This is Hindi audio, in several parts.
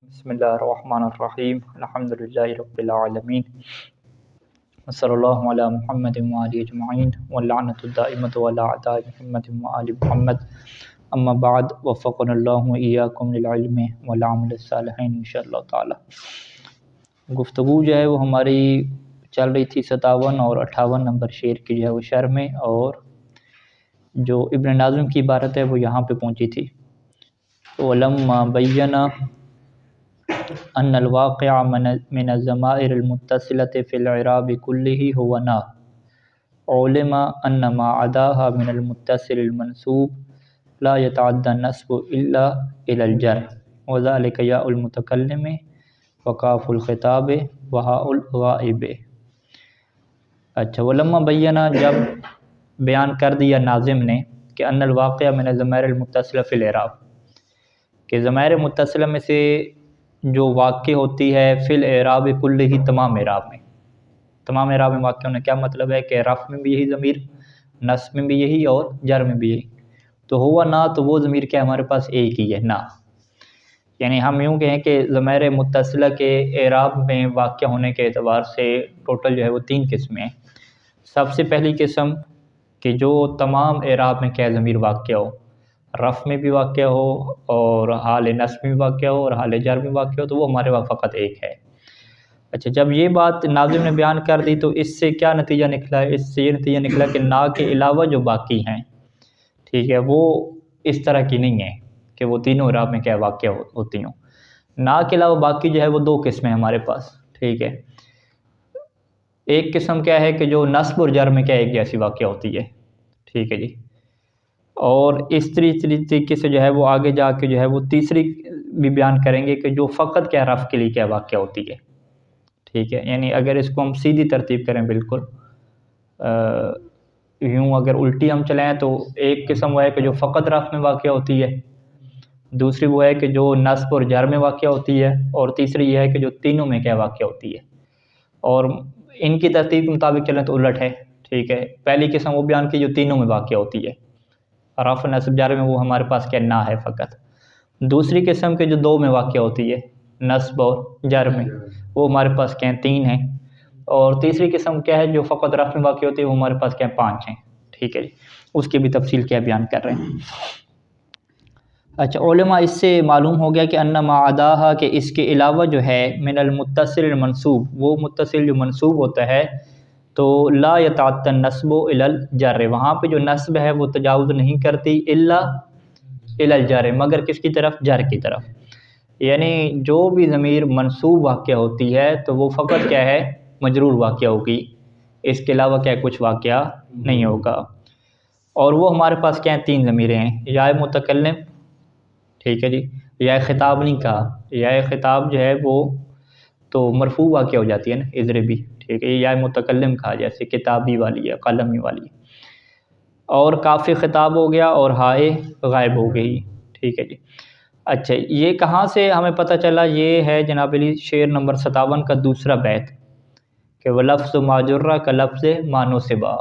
बिस्मिल्लाहिर्रहमानिर्रहीम अल्हम्दुलिल्लाहि रब्बिल आलमीन वस्सल्लल्लाहु अला मुहम्मदिन व आलिहि अजमईन व लअनतु दाइमतु अला अअदाइ मुहम्मदिन व आलि मुहम्मद अम्मा बाद वफ़क़नल्लाहु व इय्याकुम लिल इल्मि वल अमलि सालिहीन इंशाअल्लाह ताला। गुफ्तगू जो है वो हमारी चल रही थी 57 और 58 नंबर शेर की जो है वो शरह में, और जो इब्न नाज़िम की इबारत है वो यहाँ पे पहुँची थी। वलम्मा बय्यना अन्नल वाक़िअ मिन ज़माइरिल मुत्तसिलति फ़िल इराबि कुल्लिही हुवा ना उलिमा अन्न मा अदाहा मिनल मुत्तसिलिल मंसूब ला यतअद्दा नस्बु इल्ला इलल जर व ज़ालिका याउल मुतकल्लिमि व काफ़ुल ख़िताबि व हाउल गाइबि। अच्छा, वलम्मा बय्यना, जब बयान कर दिया नाज़िम ने कि अन्नल वाक़िअ मिन ज़माइरिल मुत्तसिला फ़िल इराब, कि ज़माइर मुत्तसिला में से जो वाक़ होती है फ़िल इराब कुल्लिही, तमाम इराब में। तमाम इराब में वाक़ होने क्या मतलब है कि रफ़ में भी यही ज़मीर, नस्ब में भी यही और जर में भी यही। तो हुआ ना, तो वो ज़मीर क्या हमारे पास एक ही है, ना। यानी हम यूँ कहें कि ज़माइर मुत्तसिला के इराब में वाक़ होने के एतबार से टोटल जो है वो 3 किस्में हैं। सबसे पहली किस्म कि जो तमाम इराब में क्या ज़मीर वाक़ हो, रफ़ में भी वाक़ हो और हाल नस्ब में भी वाक़ हो और हाल जर में वाक़ हो, तो वो हमारे वहाँ फ़कत एक है। अच्छा, जब ये बात नाज़िम ने बयान कर दी तो इससे क्या नतीजा निकला है? इससे ये नतीजा निकला कि ना के अलावा जो बाकी हैं, ठीक है, वो इस तरह की नहीं है कि वो तीनों इराब में क्या वाक़ होती हों। ना के अलावा बाकी जो है वो 2 किस्में हमारे पास, ठीक है। एक किस्म क्या है कि जो नस्ब और जर में क्या एक जैसी वाक़ होती है, ठीक है जी। और इस तरीके से जो है वो आगे जाके जो है वो तीसरी भी बयान करेंगे कि जो फ़कत क्या रफ़ के लिए क्या वाक़ होती है, ठीक है। यानी अगर इसको हम सीधी तरतीब करें, बिल्कुल यूँ अगर उल्टी हम चलाएँ तो एक किस्म वो है कि जो फ़कत रफ़ में वाक़ होती है, दूसरी वो है कि जो नस्ब और जर में वाक़ होती है, और तीसरी ये है कि जो तीनों में क्या वाक़ होती है। और इनकी तरतीब के मुताबिक चलें तो उलट है, ठीक है। पहली किस्म वो बयान की जो तीनों में वाक़ होती है, रफ़ नस्ब जर में, वो हमारे पास क्या ना है फ़कत। दूसरी किस्म के जो 2 में वाक़ होती है, नस्ब और जर में, वो हमारे पास क्या 3 हैं। और तीसरी किस्म क्या है जो फ़कत रफ़ में वाक़ होती है, वो हमारे पास क्या 5 हैं, ठीक है जी। उसकी भी तफसील क्या बयान कर रहे हैं। अच्छा, उलमा इससे मालूम हो गया कि अन्ना मा अदाहा, के इसके अलावा जो है मिनल मुत्तसिल मंसूब, वो मुत्तसिल जो मंसूब होता है, तो ला यतअद्दा नस्बु इलल जर, वहाँ पे जो नस्ब है वो तजावुज़ नहीं करती इल्ला इलल जर, मगर किसकी तरफ? जर की तरफ। यानी जो भी ज़मीर मंसूब वाक़ होती है तो वो फ़कत क्या है? मजरूर वाक़ होगी, इसके अलावा क्या कुछ वाक़ नहीं होगा। और वो हमारे पास क्या है? 3 ज़मीरें हैं। या मुतकल्लिम, ठीक है जी, या ख़िताब नहीं कहा, या ख़िताब जो है वो तो मरफ़ू वाक़ हो जाती है ना, इज़रिबी, ठीक है। या मुतकल्लिम कहा, जैसे किताबी वाली है, कलमी वाली। और काफ़ी ख़िताब हो गया और हाए गायब हो गई, ठीक है जी। अच्छा, ये कहाँ से हमें पता चला? ये है जनाब अली शेर नंबर 57 का दूसरा बैत, कि वह लफ्ज़ माजुर्रा का लफ्ज़ मानो सिबा,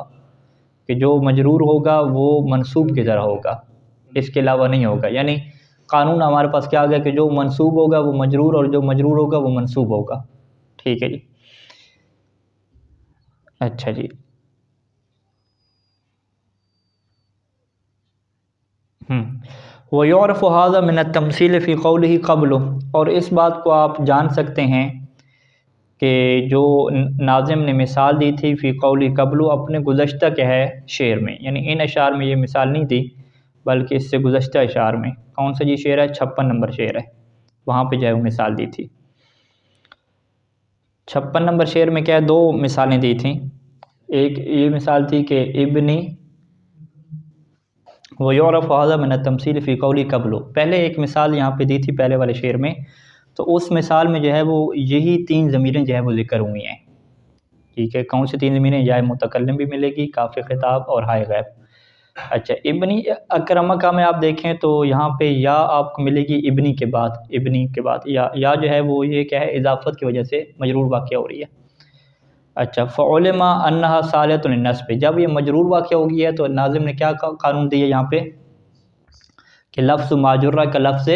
कि जो मजरूर होगा वो मनसूब की तरह होगा, इसके अलावा नहीं होगा। यानी कानून हमारे पास क्या आ गया कि जो मनसूब होगा वो मजरूर, और जो मजरूर होगा वो मनसूब होगा, ठीक है जी। अच्छा जी, वयौरफ़ हाज़ा मिन तमसील फ़ी क़ौलिही क़ब्लु, और इस बात को आप जान सकते हैं कि जो नाज़िम ने मिसाल दी थी फ़ी क़ौली क़ब्लु, अपने गुज़श्ता क्या है शेर में, यानी इन अशार में ये मिसाल नहीं दी बल्कि इससे गुज़श्ता अशार में। कौन सा जी शेर है? 56 नंबर शेर है, वहाँ पे जो है वो मिसाल दी थी। 56 नंबर शेर में क्या है? 2 मिसालें दी थी। एक ये मिसाल थी कि इब्नी वयौरफ़ हाज़ा मिन तमसील फ़ी क़ौली क़ब्लु, पहले एक मिसाल यहाँ पे दी थी पहले वाले शेर में, तो उस मिसाल में जो है वो यही 3 ज़मीरें जो है वो ज़िक्र हुई हैं, ठीक है। कौन सी 3 ज़मीरें? या मुतकल्लिम भी मिलेगी, काफ़ी ख़िताब और हाय गैब। अच्छा, इब्नी अकरमका में आप देखें तो यहाँ पे या आपको मिलेगी इब्नी के बाद, इब्नी के बाद या जो है वो ये क्या है, इजाफ़त की वजह से मजरूर वाक़या हो रही है। अच्छा, फ़उलिमा अन्नहा सालितुन लिन्नस्ब, जब ये मजरूर वाक़या हो गया है तो नाज़िम ने क्या कानून दिया यहाँ पे कि लफ्ज़ माजुर्रा का लफ्ज़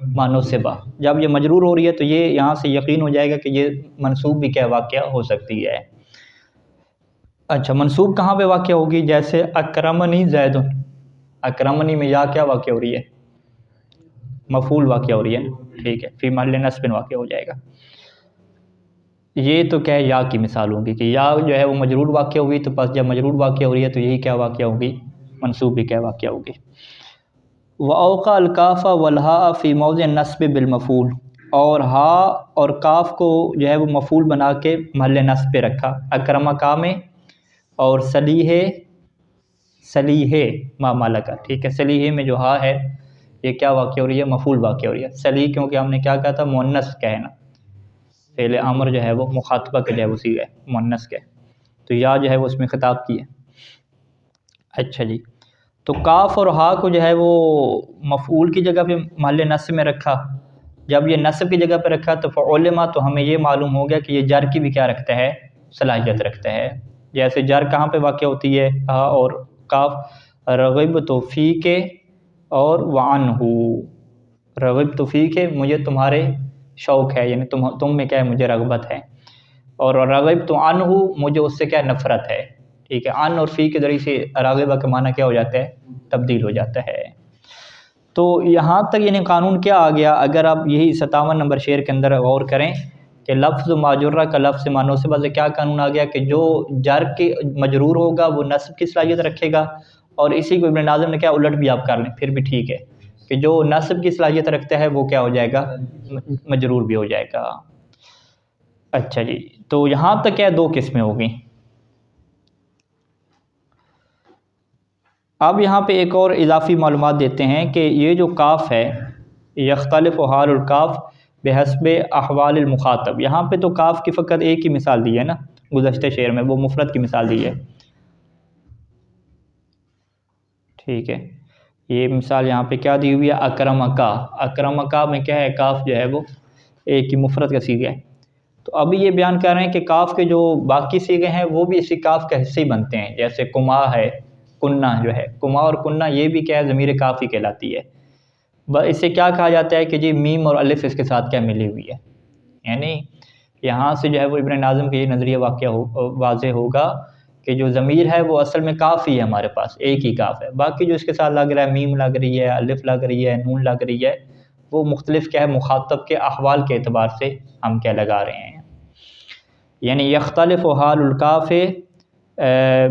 मानोसिबा। जब ये मजरूर हो रही है तो ये यहाँ से यकीन हो जाएगा कि ये मनसूब भी क्या वाक़या हो सकती है। अच्छा, मनसूब कहाँ पे वाक़या होगी? जैसे अकरमनी ज़ैदुन, अकरमनी में या क्या वाक़या हो रही है? मफ़ूल वाक़या हो रही है, ठीक है, फ़ी महल्ल नस्बिन वाक़या हो जाएगा। ये तो क्या है, या की मिसाल होगी कि या जो है वो मजरूर वाक़या हुई, तो बस जब मजरूर वाक़या हो रही है तो यही क्या वाक़या होगी, मनसूब भी क्या वाक़या होगी। व औक़ा अल काफ़ा वल हा फ़ी मौज़ि नस्ब बिल मफ़ूल, और हा और काफ़ को जो है वो मफ़ूल बना के महल नस्ब पे रखा, अकरमा का में, और सलीहे, सलीहे मामाला का, ठीक है, सलीहे में जो हा है ये क्या वाक़या हो रही है, मफ़ूल वाक़या हो रही है। सली क्योंकि हमने क्या कहा था, मुअन्नस का है ना, फ़ेल अमर जो है वो मुखातबा के जो है वो सीगा है मुअन्नस के, तो या जो है वो उसमें ख़िताब की है। अच्छा जी, तो काफ़ और हा को जो है वो मफ़ऊल की जगह पे महल नस्ब में रखा। जब ये नस्ब की जगह पे रखा तो फ़उलिमा, तो हमें ये मालूम हो गया कि ये जर की भी क्या रखता है, सलाहियत रखता है। जैसे जर कहाँ पे वाक़या होती है, हा और काफ़, रग़िब तो फ़ी के और वअन्हु, रग़िब तो फ़ी के मुझे तुम्हारे शौक़ है, यानी तुम में क्या है, मुझे रग़बत है, और रग़िब तो अन्हु मुझे उससे क्या नफ़रत है, ठीक है। अन और फ़ी के ज़रिए से राग़िबा का माना क्या हो जाता है, तब्दील हो जाता है। तो यहाँ तक यानी कानून क्या आ गया, अगर आप यही 57 नंबर शेर के अंदर गौर करें कि लफ्ज़ माजुर्रा का लफ्ज़ मानोसिबा से क्या कानून आ गया कि जो जर के मजरूर होगा वो नस्ब की सलाहियत रखेगा, और इसी को इब्न नाज़िम ने क्या उलट भी आप कर लें फिर भी ठीक है कि जो नस्ब की सलाहियत रखता है वो क्या हो जाएगा, मजरूर भी हो जाएगा। अच्छा जी, तो यहाँ तक क्या दो किस्में हो गई। अब यहाँ पे एक और इजाफ़ी मालूमात देते हैं कि ये जो काफ़ है, यख्तलिफ़ु हालुल काफ़ बिहस्ब अहवालिल मुखातब, यहाँ पे तो काफ़ की फ़कत एक ही मिसाल दी है ना गुज़श्ते शेर में, वो मुफ़रद की मिसाल दी है, ठीक है। ये मिसाल यहाँ पे क्या दी हुई है, अकरमका, अकरमका में क्या है, काफ़ जो है वो एक ही मुफ़रद का सीगा है। तो अभी ये बयान कर रहे हैं कि काफ़ के जो बाकी सीगे हैं वो भी इसी काफ़ का हिस्से ही बनते हैं। जैसे कुमा है, कुन्ना जो है, कुमा और कुन्ना ये भी क्या है, ज़मीर काफ़ी कहलाती है। इससे क्या कहा जाता है कि जी मीम और अलिफ इसके साथ क्या मिली हुई है, यानी यहाँ से जो है वो इब्न नाज़िम का ये नज़रिया वाज़े होगा कि जो ज़मीर है वो असल में काफ़ी है, हमारे पास एक ही काफ़ है, बाकी जो इसके साथ लग रहा है, मीम लग रही है, अलिफ लग रही है, नून लग रही है, वो मुख्तलिफ़ क्या है, मुखातब के अहवाल के एतबार से हम क्या लगा रहे हैं। यानी यख्तलिफ़ु हालुल काफ़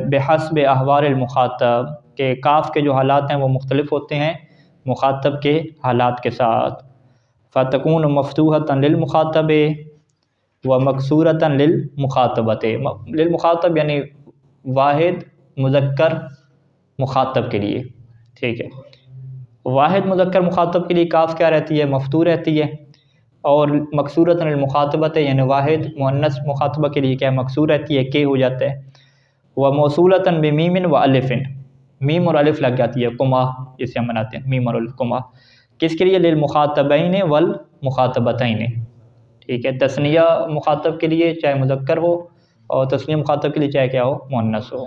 बिहस्ब अहवालिल मुखातब, के काफ़ के जो हालात हैं वो मुख्तलिफ़ होते हैं मुखातब के हालात के साथ। फ़तकून मफ़तूहतन लिल मुखातब व मकसूरतन लिल मुखातबत, लिल मुखातब यानी वाहिद मुज़क्कर मुखातब के लिए, ठीक है। वाहिद मुज़क्कर मुखातब के लिए काफ़ क्या रहती है, मफ़तू रहती है, और मकसूरतन लिल मुखातबत यानी वाहिद मुअन्नस मुखातबा के लिए क्या मकसूर रहती है, के हो जाता है। व मौसूलतन बिमीमिन व अलिफ़िन, मीम और अलिफ लग जाती है, कुमा जिसे हम मनाते हैं, मीम और अलिफ कुमा, किसके लिए, लिल मुखातबैन वल मुखातबतैन, ठीक है। तस्निया मुखातब के लिए चाहे मुज़क्कर हो, और तस्निया मुखातब के लिए चाहे क्या हो, मुअन्नस हो,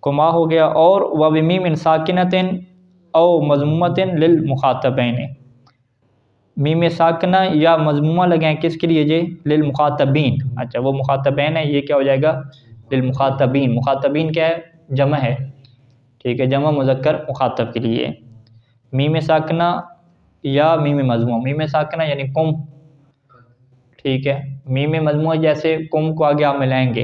कुमा हो गया। और व बिमीमिन साकिनतिन औ मज़मूमतिन लिल मुखातबैन, मीम साकिना या मज़मूमा लगाएं किसके लिए, जे लिल मुखातबीन, अच्छा वो मुखातबैन है, ये क्या हो जाएगा, लिल मुखातबीन, मुखातबीन क्या है, जमा है, ठीक है, जमा मुज़क्कर मुखातब के लिए। मीम साकिना या मीम मज़मूमा, मीम साकिना यानी कुम, ठीक है, मीम मज़मूमा जैसे कुम को आगे आप मिलाएंगे,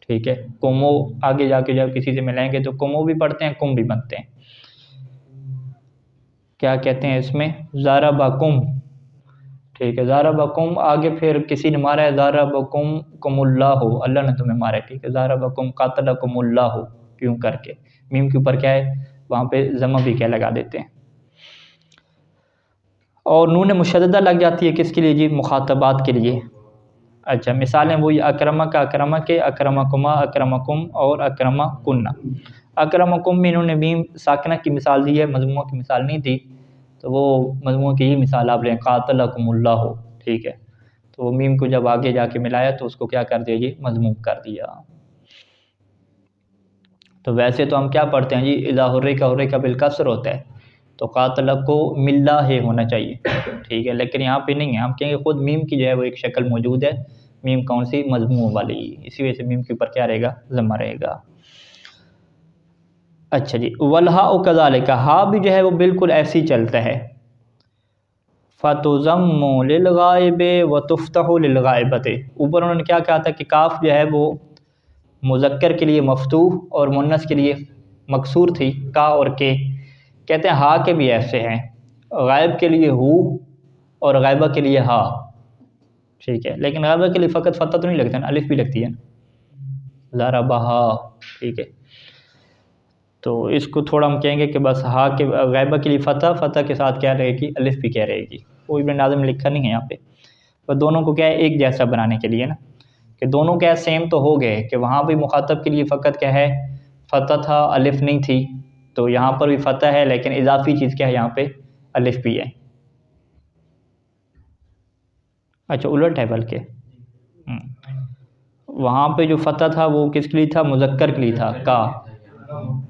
ठीक है, कुमो आगे जाके जब किसी से मिलाएंगे तो कुमो भी पढ़ते हैं, कुम भी बनते हैं, क्या कहते हैं इसमें, ज़ारा बकुम, ठीक है, ज़ारा बकुम आगे फिर किसी ने मारा है, ज़ारा बकुम कुमुल्लाहु, अल्लाह ने तुम्हें मारा है, ठीक है, ज़ारा बकुम क़तलकुमुल्लाहु, क्यों करके मीम के ऊपर क्या है, वहाँ पे ज़मा भी क्या लगा देते हैं। और नून मुशद्ददा लग जाती है किसके लिए जी, मुखातबात के लिए। अच्छा, मिसालें वही अकरमा का, अकरमा के, अकरमकुमा, अकरमकुम और अकरमकुन्ना। अकरमकुम में इन्होंने मीम साकिना की मिसाल दी है, मज़मूमा की मिसाल नहीं दी, तो वो मज़मूमा की ही मिसाल आप लें, क़ातलकुमुल्लाहु, ठीक है, तो वो मीम को जब आगे जाके मिलाया तो उसको क्या कर दिया जी, मज़मूम कर दिया। तो वैसे तो हम क्या पढ़ते हैं जी, इज़ा हुर्रिका हुर्रिका बिल कसर होता है, तो तो कातला को मिल्ला है होना चाहिए, ठीक है, लेकिन यहाँ पे नहीं है। हम कहेंगे खुद मीम की जो है वो एक शक्ल मौजूद है, मीम कौन सी, मजमूम वाली, इसी वजह से मीम के ऊपर क्या रहेगा, ज़म्मा रहेगा। अच्छा जी, वलहा ओ कज़ालिका, हा भी जो है वो बिल्कुल ऐसे ही चलता है, फ़तुज़म्मु लिलगाइबे व तुफ़्तहु लिलगाइबते। ऊपर उन्होंने क्या कहा था कि काफ जो है वो मुज़क्कर के लिए मफ़तूह और मुन्नस के लिए मकसूर थी, का और के। कहते हैं हा के भी ऐसे हैं, गायब के लिए हु और गायबा के लिए हा, ठीक है, लेकिन गायबा के लिए फ़कत फ़तह तो नहीं लगता ना, अलिफ भी लगती है, ज़रबहा, ठीक है। तो इसको थोड़ा हम कहेंगे कि बस हा के गायबा के लिए फ़तह, फ़तह के साथ क्या रहेगी, अलिफ भी क्या रहेगी। वो इब्न नाज़िम ने लिखा नहीं है यहाँ पे, पर दोनों को क्या है एक जैसा बनाने के लिए ना, कि दोनों क्या सेम तो हो गए, कि वहाँ भी मुखातब के लिए फ़कत क्या है, फ़तह था, अलिफ नहीं थी, तो यहाँ पर भी फ़तह है, लेकिन इजाफ़ी चीज़ क्या है यहाँ पे, अलिफ भी है। अच्छा उलट है बल्कि, वहाँ पे जो फ़तह था वो किसके लिए था, मुज़क्कर के लिए था, का,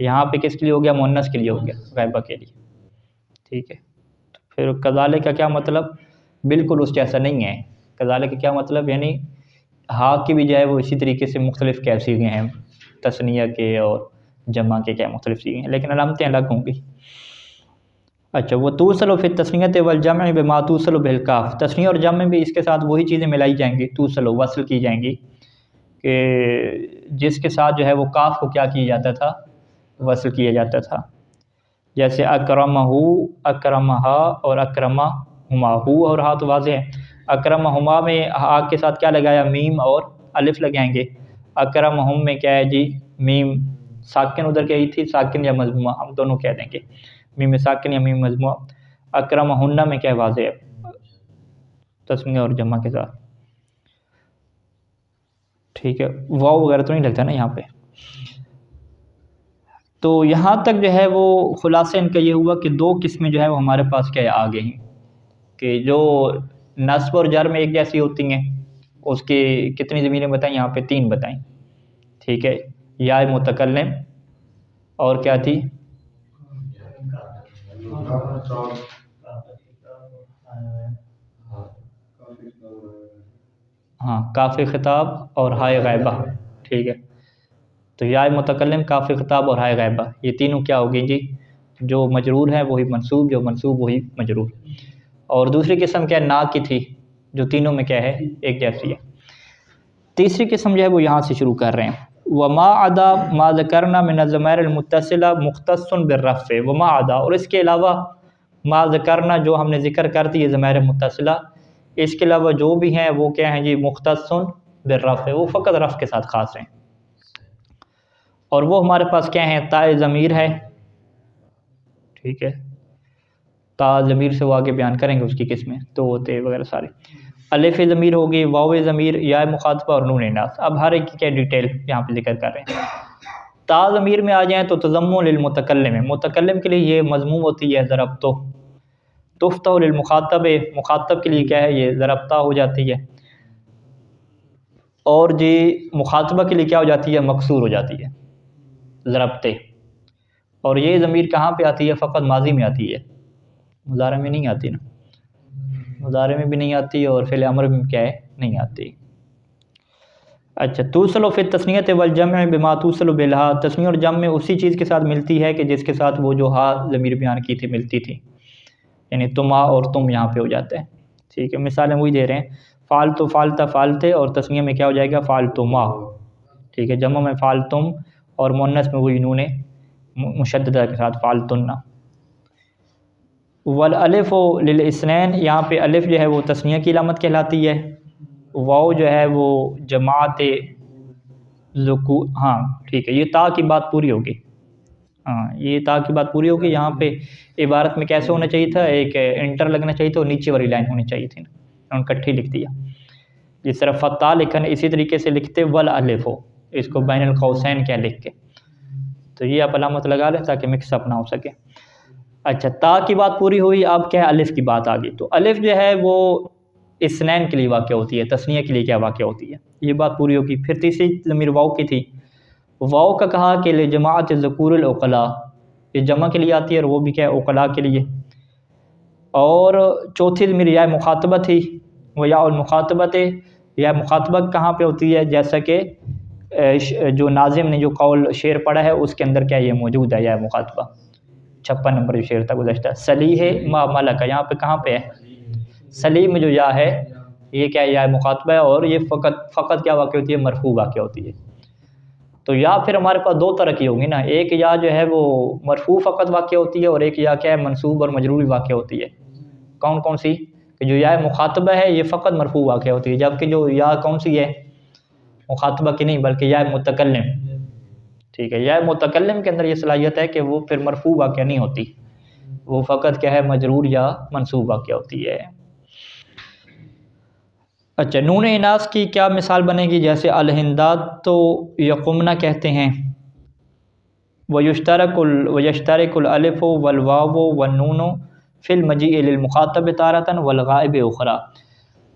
यहाँ पे किसके लिए हो गया, मुन्नस के लिए हो गया, गायबा के लिए, ठीक है। तो फिर कज़ाले का क्या मतलब, बिल्कुल उस जैसा नहीं है। कज़ाले का क्या मतलब, यानी हा की भी जाए वो इसी तरीके से मुख्तलिफ़ क्या सीगे हैं, तस्निया के और जमा के क्या मुख्तलिफ़ सीगे हैं, लेकिन अलामतें अलग होंगी। अच्छा, वो तूसल फिर तस्नियत वल जम बिमा तूसल बिल काफ, तस्निया और जम में भी इसके साथ वही चीज़ें मिलाई जाएंगी, तूसल वसल की जाएंगी, कि जिसके साथ जो है वो काफ को क्या किया जाता था, वसल किया जाता था। जैसे अकरमहू, अकरमहा और अकरमहुमा, हु और हा तो वाज़ेह है, अकरमहुमा में हा के साथ क्या लगाया, मीम और अलिफ लगाएंगे। अकरमहुम में क्या है जी, मीम साकिन उधर कही थी, साकिन या मजमूमा हम दोनों कह देंगे, मीम साकिन या मीम मजमूआ। अकरमहुन्ना में क्या है, वाज़ेह है, तस्मीया और जमा के साथ, ठीक है, वाव वगैरह तो नहीं लगता ना यहाँ पे। तो यहाँ तक जो है वो खुलासा इनका ये हुआ कि दो किस्में जो है वो हमारे पास क्या आ गई हैं, कि जो नस्ब और जर में एक जैसी होती हैं, उसकी कितनी ज़मीनें बताएं, यहाँ पे 3 बताएं, ठीक है, या मुतकल्लिम और क्या थी, हाँ काफ़ी ख़िताब और हाय गायबा, ठीक है। तो या मुतकल्लिम, काफ़ी ख़िताब और हाय गायबा, ये तीनों क्या हो गई जी, जो मजरूर है वही मंसूब, जो मंसूब वही मजरूर। और दूसरी किस्म क्या है, ना की थी, जो तीनों में क्या है एक जैसी है। तीसरी किस्म जो है वो यहाँ से शुरू कर रहे हैं, वमा अदा मा ज़करना मिन ज़माइर मुत्तसिला मुख्तस्सुन बिर्रफ़, वमा अदा और इसके अलावा, मा ज़करना जो हमने ज़िक्र कर दी है ज़माइर मुत्तसिला, इसके अलावा जो भी हैं वो क्या हैं जी, मुख्तस्सुन बिर्रफ़, वो फ़कत रफ़ के साथ ख़ास हैं। और वो हमारे पास क्या है, ताए ज़मीर है, ठीक है, ता ज़मीर से वो आगे बयान करेंगे उसकी किस्में, तो ते वगैरह सारे, अलिफ ज़मीर होगी, वाव ज़मीर, या मुखातबा और नून नास। अब हर एक की क्या डिटेल यहाँ पे जिक्र कर रहे हैं। ता ज़मीर में आ जाएँ तो तज़म्मु लिल मुतकल्लिम, मुतकल्लिम के लिए ये मज़मूम होती है ज़रबतो, तुफ़्तहु लिल मुखातब, मुखातब के लिए क्या है ये ज़रबता हो जाती है, और जी मुखातबा के लिए क्या हो जाती है, मकसूर हो जाती है, ज़रबते। और ये ज़मीर कहाँ पे आती है, फ़कत माजी में आती है, मुज़ारे में नहीं आती ना, मुज़ारे में भी नहीं आती और फ़िल अमर में क्या है, नहीं आती। अच्छा, तूसलो फिर तस्नियत वल जम बिमा तूसलो बिलहा, तस्निया और जम में उसी चीज़ के साथ मिलती है कि जिसके साथ वो जो हा ज़मीर बयान की थी मिलती थी, यानी तुमा और तुम यहाँ पे हो जाते हैं, ठीक है। मिसालें वही दे रहे हैं, फ़ाल तो फ़ालता फ़ालते, और तस्निया में क्या हो जाएगा, फ़ाल तुमा, ठीक है, जमा में फ़ाल तुम, और मुन्नस में वही नून मुशद्ददा के साथ फ़ाल तुन्ना। वल अलिफ़ लिल इस्नैन, यहाँ पे अलिफ़ जो है वो तस्निया की अलामत कहलाती है, वाव जो है वो जमात ज़ुकू, हाँ ठीक है, ये ता की बात पूरी होगी, हाँ ये ता की बात पूरी होगी। यहाँ पे इबारत में कैसे होना चाहिए था, एक इंटर लगना चाहिए था और नीचे वाली लाइन होनी चाहिए थी, उन्होंने इकट्ठी लिख दिया। जिस तरह फ़त्ता लिखन इसी तरीके से लिखते वल अलिफ़ हो, इसको बैनुल कौसैन क्या लिख के, तो ये आप अलामत लगा लें ताकि मिक्सअप ना हो सके। अच्छा, ता की बात पूरी हुई, अब क्या है, अलिफ़ की बात आ गई। तो अलिफ़ जो है वो इस्नैन के लिए वाक़या होती है, तस्निया के लिए क्या वाक़या होती है, ये बात पूरी होगी। फिर तीसरी ज़मीर वाव की थी, वाव का कहा कि ले जमात ज़कूरुल उक़ला, ये जमा के लिए आती है, और वो भी क्या है उकला के लिए। और चौथी ज़मीर या मुखातबा थी, वो या मुखातबत है। या मुखातबा कहाँ पे होती है, जैसा कि जो नाजिम ने जो कौल शेर पढ़ा है उसके अंदर क्या ये मौजूद है, या मुखातबा 56 नंबर जो शेर था गुज़श्ता। सली है मा मलक, यहाँ पे कहाँ पे है सलीम जो या है ये क्या है, या मुखातबा है, और ये फ़कत क्या वाक़ होती है, मरफू वाक़ होती है। तो या फिर हमारे पास दो तरह की होंगी ना, एक या जो है वो मरफू फ़कत वाक़ होती है, और एक या क्या है मंसूब और मजरूर वाक़ होती है। कौन कौन सी, कि जो या मुखातबा है ये फ़कत मरफू वाक़ होती है, जबकि जो या कौन सी है मुखातबा की नहीं बल्कि या मुतकल्लिम, ठीक है। या मुतकल्लिम के अंदर ये सलाहियत है कि वो फिर मरफू वाक़ नहीं होती, वो फ़कत क्या है मजरूर या मंसूब वाक़ होती है। अच्छा, नून इनास की क्या मिसाल बनेगी, जैसे अलहिंदात तो यकुमना कहते हैं, वयश्तरकुल अलिफ़ वल वाव वन नून फ़िल मजीइ लिल मुखातब तारतन वल गाइब उखरा।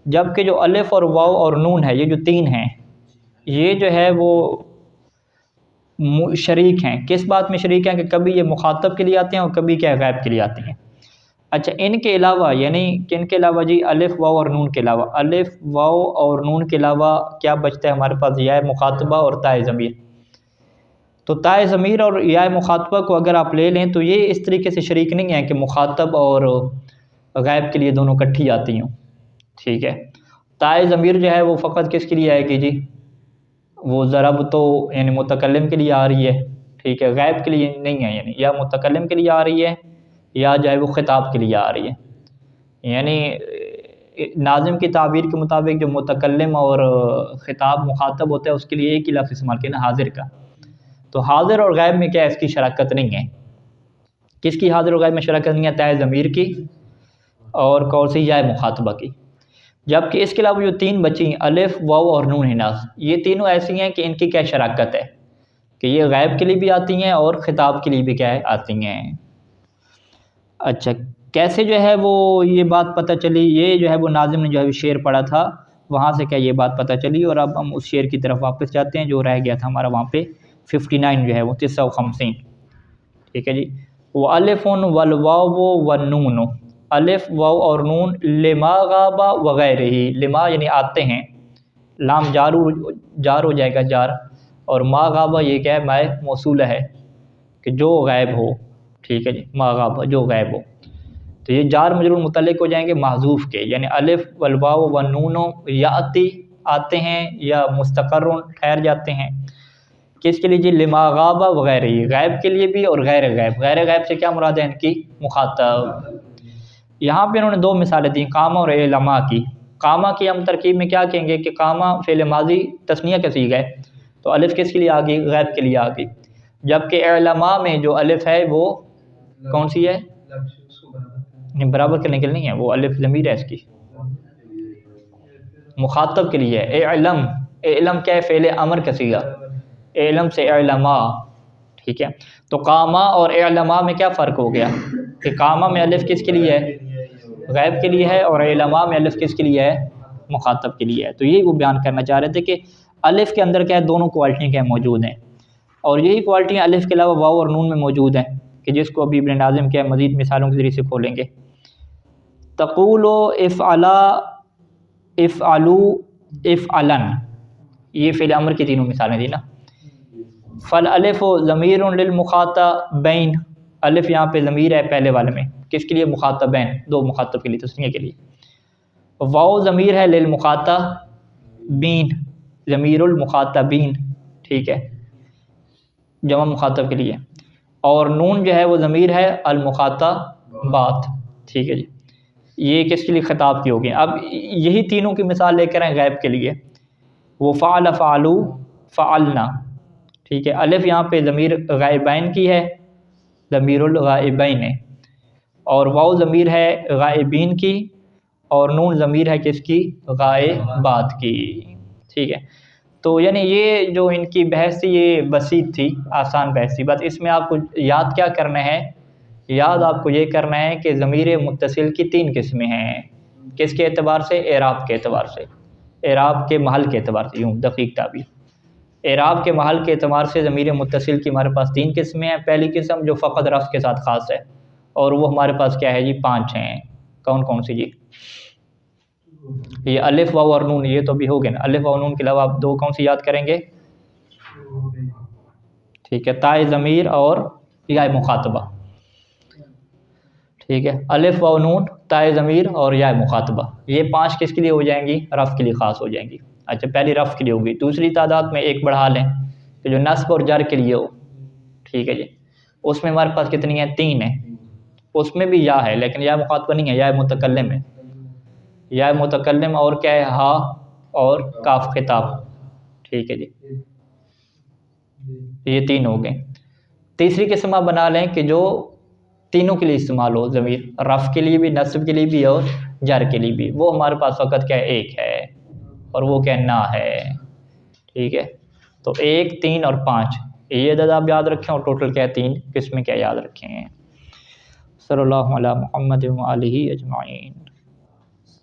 जबकि जो अलिफ़ और वाव और नून है, ये जो तीन हैं, ये जो है वो शरीक हैं। किस बात में शरीक हैं, कि कभी ये मुखातब के लिए आते हैं और कभी क्या गायब के लिए आते हैं। अच्छा, इनके अलावा यानी किन के अलावा जी, अलिफ़ वाव और नून के अलावा, अलिफ़ वाव और नून के अलावा क्या बचता है हमारे पास, या मुखातबा और ताए ज़मीर। तो ताए ज़मीर और या मुखातबा को अगर आप ले लें तो ये इस तरीके से शरीक नहीं है कि मुखातब और गायब के लिए दोनों इकट्ठी आती हों, ठीक है। ताए ज़मीर जो है वो फ़कत किसके लिए आएगी जी, वो ज़रब तो यानी मुतकल्लिम के लिए आ रही है, ठीक है, गायब के लिए नहीं है, यानी या मुतकल्लिम के लिए आ रही है या जो है वो ख़िताब के लिए आ रही है। यानी नाज़िम की ताबीर के मुताबिक जो मुतकल्लिम और ख़िताब मुखातब होता है उसके लिए एक ही लफ्ज़ इस्तेमाल किया ना, हाजिर का। तो हाजिर और गायब में क्या इसकी शराकत नहीं है। किसकी हाजिर और गायब में शराकत नहीं है, ताए ज़मीर की और कौन सी या मुखातबा की। जबकि इसके अलावा जो तीन बची अलिफ़ वाव और नून हिनास, ये तीनों ऐसी हैं कि इनकी क्या शराकत है, कि ये गायब के लिए भी आती हैं और ख़िताब के लिए भी क्या है आती हैं। अच्छा, कैसे जो है वो ये बात पता चली, ये जो है वो नाज़िम ने जो है शेर पढ़ा था वहाँ से क्या ये बात पता चली। और अब हम उस शेर की तरफ वापस जाते हैं जो रह गया था हमारा वहाँ पे 59 जो है वो 350, ठीक है जी। वो अलिफ़ुन वल वाव वन नून, अलिफ़ वाव और नून लिमा गाबा वगैरह ही, लिमा यानी आते हैं, लाम जार हो जाएगा जार, और मा गाबा ये क्या है माय मौसूला है कि जो गायब हो, ठीक है जी, मा गाबा जो गायब हो। तो ये जार मजरूर मुतल्लिक हो जाएंगे महजूफ़ के, यानी अलिफ़ वल वाव वन नून याती आते हैं या मुस्तक़र्रुन ठहर जाते हैं। किसके लिए जी, लिमा गाबा वगैरह, गायब के लिए भी और गैर गायब। गैर गायब से क्या मुराद है इनकी, मुखातब। यहाँ पे इन्होंने दो मिसालें दी, कामा और एलमा की। कामा की हम तरकीब में क्या कहेंगे कि कामा फ़िल माज़ी तस्निया का सीगा है, तो अलिफ़ किसके लिए आ गई, गैब के लिए आ गई। जबकि एलमा में जो अलिफ़ है वो कौन सी है, बराबर करने के लिए नहीं है, वो अलिफ़ ज़मीर है इसकी, मुखातब के लिए है। एलम, एलम क्या है, फ़ेल अमर का सीगा, एलम से एलमा, ठीक है। तो कामा और एलमा में क्या फ़र्क हो गया, कि कामा में अलिफ़ किसके लिए है, गैब के लिए है, और एलमा में अलिफ़ किसके लिए है, मुखातब के लिए है। तो यही वो बयान करना चाह रहे थे कि अलिफ़ के अंदर क्या है, दोनों क्वालिटियाँ क्या मौजूद हैं, और यही क्वालिटियाँ अलिफ़ के अलावा वाव और नून में मौजूद हैं, कि जिसको अभी इब्न नाज़िम क्या मज़ीद मिसालों के ज़रिए से खोलेंगे। तक़ूलो इफ़अला इफ़अलू इफ़अलन, ये फ़िल अमर की तीनों मिसालें दी ना। फ़ल अलिफ़ ज़मीरुन लिल मुखातबैन, अलिफ़ यहाँ पे ज़मीर है पहले वाले में, किसके लिए, मुखातबैन, दो मुखातब के लिए, तस्नीया के लिए। वाव ज़मीर है लिल मुखातबीन, ज़मीरुल मुखातबीन, ठीक है, जमा मुखातब के लिए। और नून जो है वो ज़मीर है अल मुखातबात, ठीक है जी, ये किसके लिए, ख़िताब की होगी। अब यही तीनों की मिसाल लेकर आए गैब के लिए, वो फ़अल फ़अलू फ़अलना, ठीक है। अलिफ़ यहाँ पे ज़मीर गायबैन की है, ज़मीरुल गायबैन है, और वाव ज़मीर है गायबीन की, और नून ज़मीर है किसकी, गायबात की, ठीक है। तो यानी ये जो इनकी बहस थी ये बसीत थी, आसान बहस थी। बस इसमें आपको याद क्या करना है, याद आपको ये करना है कि ज़मीर मुत्तसिल की तीन किस्में हैं, किसके एतबार से, एराब के एतबार से, एराब के महल के एतबार से, यूँ दक़ीक़ ताबीर। एराब के महल के एतबार से ज़मीर मुत्तसिल की हमारे पास 3 किस्में हैं। पहली किस्म जो फ़कत रफ़्ज़ के साथ ख़ास है, और वो हमारे पास क्या है जी, 5 हैं। कौन कौन सी जी? ये अलिफ वाव और नून, ये तो भी हो गए ना। अलिफ वाव नून के अलावा आप 2 कौन सी याद करेंगे? ठीक है, ताए ज़मीर और या मुखातबा। ठीक है, अलिफ वाव नून, ताए ज़मीर और या मुखातबा, ये 5 किसके लिए हो जाएंगी? रफ़ के लिए ख़ास हो जाएंगी। अच्छा, पहली रफ़ के लिए होगी। दूसरी तादाद में एक बढ़ा लें कि जो नस्ब और जर के लिए हो। ठीक है जी, उसमें हमारे पास कितनी है? 3 है। उसमें भी या है, लेकिन या मुखातबा नहीं है, या मुतकल्लिम है। या मुतकल्लिम और क्या है? हा और काफ खिताब। ठीक है जी, ये 3 हो गए। तीसरी किस्म आप बना लें कि जो तीनों के लिए इस्तेमाल हो, ज़मीर रफ़ के लिए भी, नस्ब के लिए भी और जर के लिए भी। वो हमारे पास फ़कत क्या है? एक है, और वो क्या? ना है। ठीक है, तो 1, 3 और 5 ये अदद आप याद रखें, और टोटल क्या है? 3 किस्में क्या याद रखें। सल्लल्लाहु अला मुहम्मद व आलिहि अजमाइन।